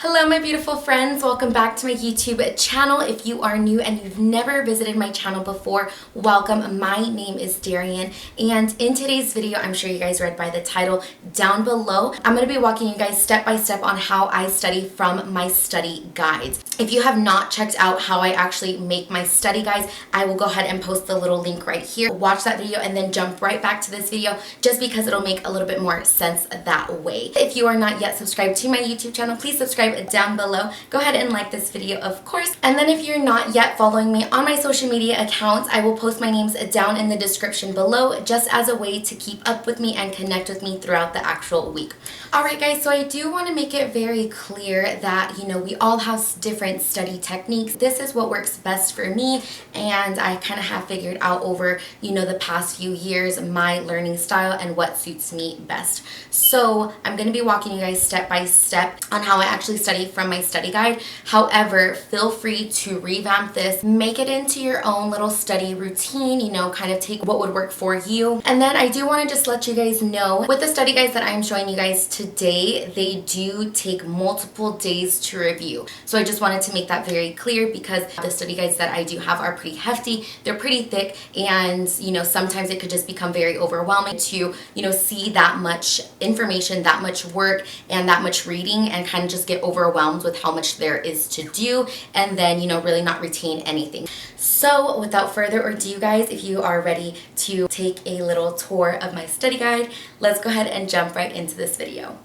Hello my beautiful friends, welcome back to my YouTube channel. If you are new and you've never visited my channel before, welcome. My name is Darian, and in today's video, I'm sure you guys read by the title down below, I'm going to be walking you guys step by step on how I study from my study guides. If you have not checked out how I actually make my study guides, I will go ahead and post the little link right here. Watch that video and then jump right back to this video just because it'll make a little bit more sense that way. If you are not yet subscribed to my YouTube channel, please subscribe down below. Go ahead and like this video, of course. And then if you're not yet following me on my social media accounts, I will post my names down in the description below just as a way to keep up with me and connect with me throughout the actual week. Alright guys, so I do want to make it very clear that, we all have different study techniques. This is what works best for me, and I kind of have figured out over, the past few years my learning style and what suits me best. So I'm going to be walking you guys step by step on how I actually study from my study guide. However, feel free to revamp this, make it into your own little study routine, kind of take what would work for you. And then I do want to just let you guys know, with the study guides that I'm showing you guys today, they do take multiple days to review. So I just wanted to make that very clear because the study guides that I do have are pretty hefty, they're pretty thick, and sometimes it could just become very overwhelming to see that much information, that much work, and that much reading, and kind of just get overwhelmed with how much there is to do, and then really not retain anything. So without further ado guys, if you are ready to take a little tour of my study guide, let's go ahead and jump right into this video.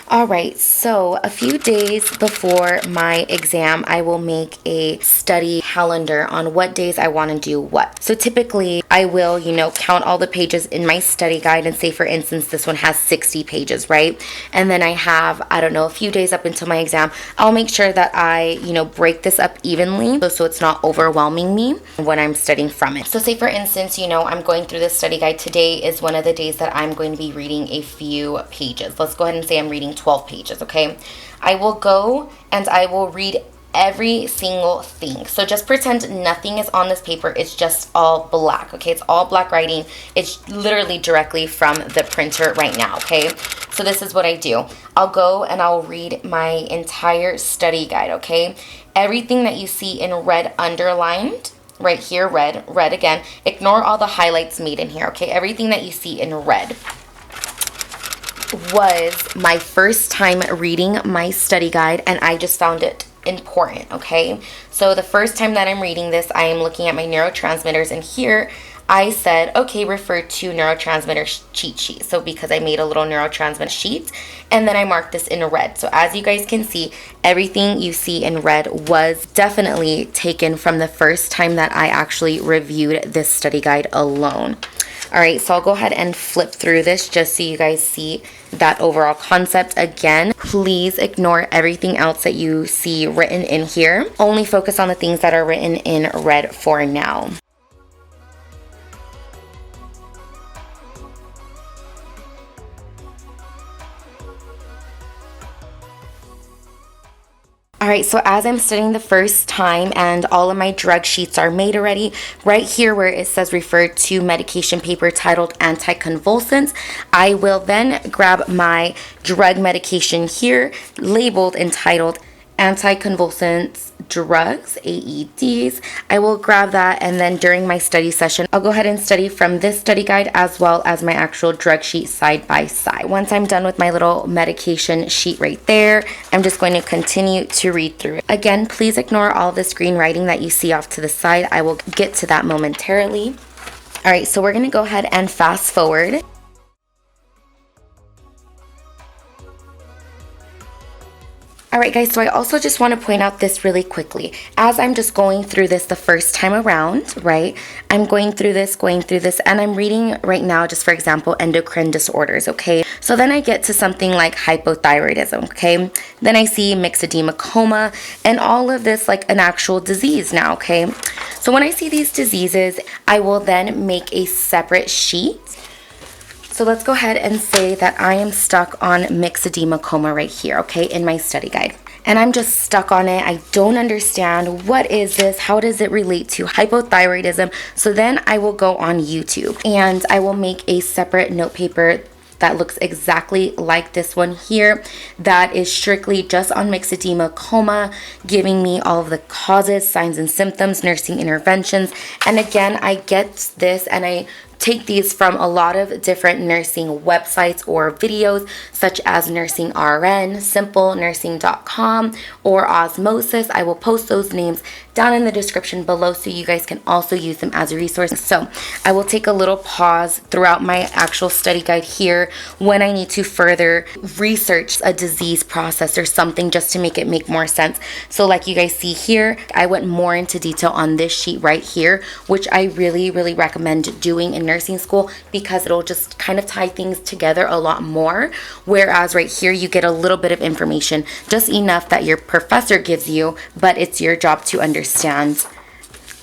Alright, so a few days before my exam, I will make a study calendar on what days I want to do what. So typically, I will, count all the pages in my study guide and say, for instance, this one has 60 pages, right? And then I have, a few days up until my exam. I'll make sure that I, break this up evenly so it's not overwhelming me when I'm studying from it. So say, for instance, I'm going through this study guide. Today is one of the days that I'm going to be reading a few pages. Let's go ahead and say I'm reading 12 pages, okay? I will go and I will read every single thing. So just pretend nothing is on this paper. It's just all black, okay? It's all black writing. It's literally directly from the printer right now, okay? So this is what I do. I'll go and I'll read my entire study guide, okay? Everything that you see in red underlined, right here, red again. Ignore all the highlights made in here, okay? Everything that you see in red was my first time reading my study guide, and I just found it important, okay? So the first time that I'm reading this, I am looking at my neurotransmitters, and here I said, okay, refer to neurotransmitter cheat sheet. So because I made a little neurotransmitter sheet, and then I marked this in red. So as you guys can see, everything you see in red was definitely taken from the first time that I actually reviewed this study guide alone. All right, so I'll go ahead and flip through this just so you guys see that overall concept. Again, please ignore everything else that you see written in here. Only focus on the things that are written in red for now. Alright, so as I'm studying the first time and all of my drug sheets are made already, right here where it says refer to medication paper titled anticonvulsants, I will then grab my drug medication here labeled entitled anticonvulsants drugs, AEDs. I will grab that, and then during my study session, I'll go ahead and study from this study guide as well as my actual drug sheet side by side. Once I'm done with my little medication sheet right there, I'm just going to continue to read through it. Again, please ignore all this green writing that you see off to the side. I will get to that momentarily. All right, so we're going to go ahead and fast forward. Alright guys, so I also just want to point out this really quickly. As I'm just going through this the first time around, right, I'm going through this, and I'm reading right now, just for example, endocrine disorders, okay? So then I get to something like hypothyroidism, okay? Then I see myxedema coma, and all of this like an actual disease now, okay? So when I see these diseases, I will then make a separate sheet. So let's go ahead and say that I am stuck on myxedema coma right here, okay, in my study guide. And I'm just stuck on it. I don't understand. What is this? How does it relate to hypothyroidism? So then I will go on YouTube and I will make a separate note paper that looks exactly like this one here that is strictly just on myxedema coma, giving me all of the causes, signs and symptoms, nursing interventions. And again, I get this and I take these from a lot of different nursing websites or videos, such as Nursing RN, simplenursing.com, or Osmosis. I will post those names down in the description below so you guys can also use them as a resource. So I will take a little pause throughout my actual study guide here when I need to further research a disease process or something just to make it make more sense. So like you guys see here, I went more into detail on this sheet right here, which I really recommend doing in nursing school because it'll just kind of tie things together a lot more. Whereas right here, you get a little bit of information, just enough that your professor gives you, but it's your job to understand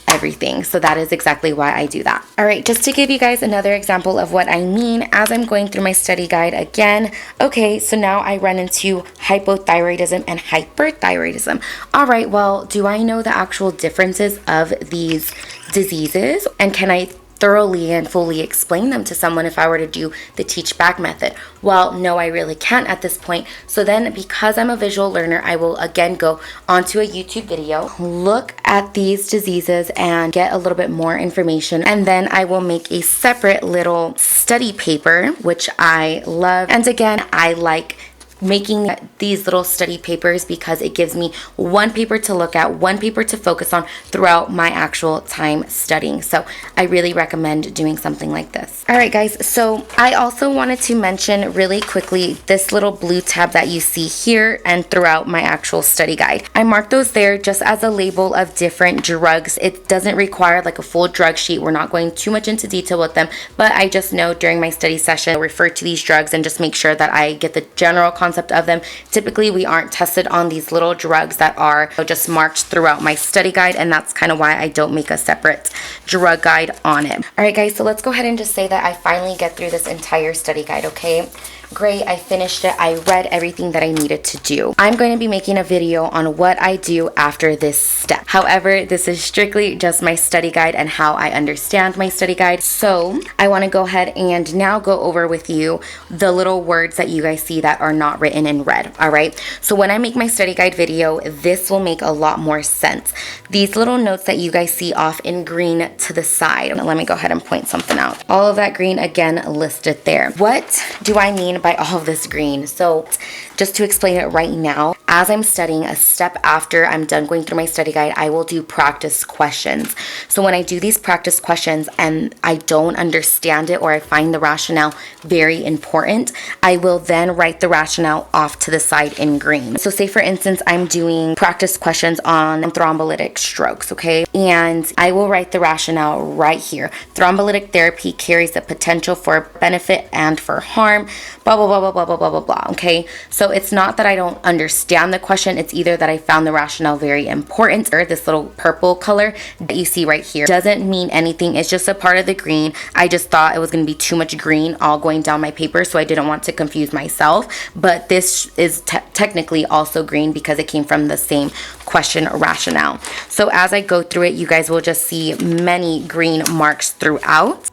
everything. So that is exactly why I do that. All right, just to give you guys another example of what I mean as I'm going through my study guide again. Okay, so now I run into hypothyroidism and hyperthyroidism. All right, well, do I know the actual differences of these diseases? And can I thoroughly and fully explain them to someone if I were to do the teach back method? Well, no, I really can't at this point. So then because I'm a visual learner, I will again go onto a YouTube video, look at these diseases and get a little bit more information. And then I will make a separate little study paper, which I love. And again, I like making these little study papers because it gives me one paper to look at, one paper to focus on throughout my actual time studying. So I really recommend doing something like this. All right, guys, so I also wanted to mention really quickly this little blue tab that you see here and throughout my actual study guide. I marked those there just as a label of different drugs. It doesn't require like a full drug sheet. We're not going too much into detail with them, but I just know during my study session, I'll refer to these drugs and just make sure that I get the general concept of them. Typically, we aren't tested on these little drugs that are just marked throughout my study guide, and that's kind of why I don't make a separate drug guide on it. All right, guys, so let's go ahead and just say that I finally get through this entire study guide, okay? Great, I finished it. I read everything that I needed to do. I'm going to be making a video on what I do after this step. However, this is strictly just my study guide and how I understand my study guide. So I want to go ahead and now go over with you the little words that you guys see that are not written in red. All right. So when I make my study guide video, this will make a lot more sense. These little notes that you guys see off in green to the side. Let me go ahead and point something out. All of that green again listed there. What do I mean by all of this green? So just to explain it right now, as I'm studying, a step after I'm done going through my study guide, I will do practice questions. So when I do these practice questions and I don't understand it or I find the rationale very important, I will then write the rationale off to the side in green. So say for instance, I'm doing practice questions on thrombolytic strokes, okay? And I will write the rationale right here. Thrombolytic therapy carries the potential for benefit and for harm, blah, blah, blah, blah, blah, blah, blah, blah, blah, okay? So it's not that I don't understand the question, it's either that I found the rationale very important. Or this little purple color that you see right here doesn't mean anything, it's just a part of the green. I just thought it was going to be too much green all going down my paper, so I didn't want to confuse myself. But this is technically also green because it came from the same question rationale. So as I go through it, you guys will just see many green marks throughout.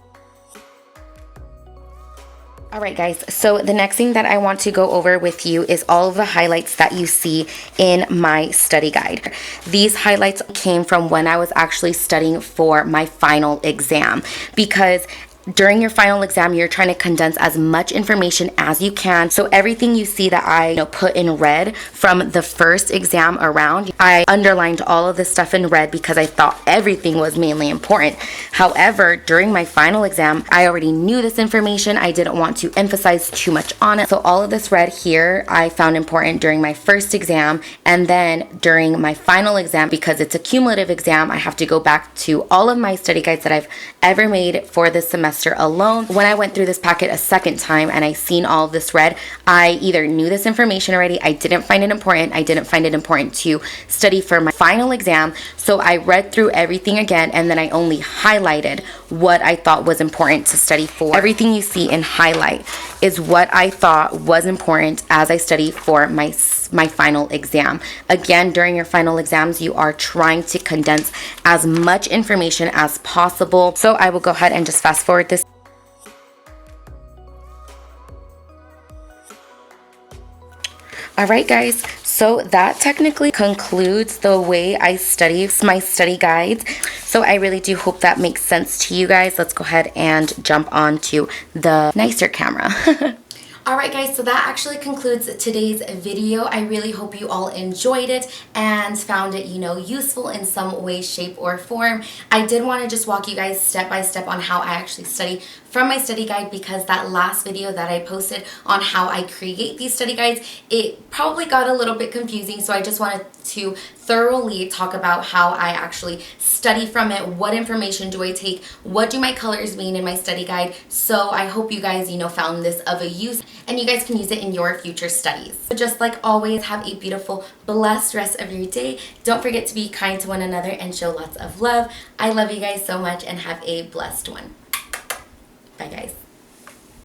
All right, guys, so the next thing that I want to go over with you is all of the highlights that you see in my study guide. These highlights came from when I was actually studying for my final exam, because during your final exam, you're trying to condense as much information as you can. So everything you see that I put in red from the first exam around, I underlined all of this stuff in red because I thought everything was mainly important. However, during my final exam, I already knew this information. I didn't want to emphasize too much on it. So all of this red here, I found important during my first exam. And then during my final exam, because it's a cumulative exam, I have to go back to all of my study guides that I've ever made for this semester alone. When I went through this packet a second time and I seen all of this red, I either knew this information already, I didn't find it important, I didn't find it important to study for my final exam. So I read through everything again, and then I only highlighted what I thought was important to study for. Everything you see in highlight is what I thought was important as I study for my final exam. Again, during your final exams, you are trying to condense as much information as possible. So I will go ahead and just fast forward this. Alright guys, so that technically concludes the way I study my study guides. So I really do hope that makes sense to you guys. Let's go ahead and jump on to the nicer camera. Alright guys, so that actually concludes today's video. I really hope you all enjoyed it and found it, useful in some way, shape, or form. I did want to just walk you guys step by step on how I actually study from my study guide, because that last video that I posted on how I create these study guides, it probably got a little bit confusing, so I just wanted to thoroughly talk about how I actually study from it, what information do I take, what do my colors mean in my study guide. So I hope you guys, found this of a use and you guys can use it in your future studies. So just like always, have a beautiful, blessed rest of your day. Don't forget to be kind to one another and show lots of love. I love you guys so much and have a blessed one. Bye guys.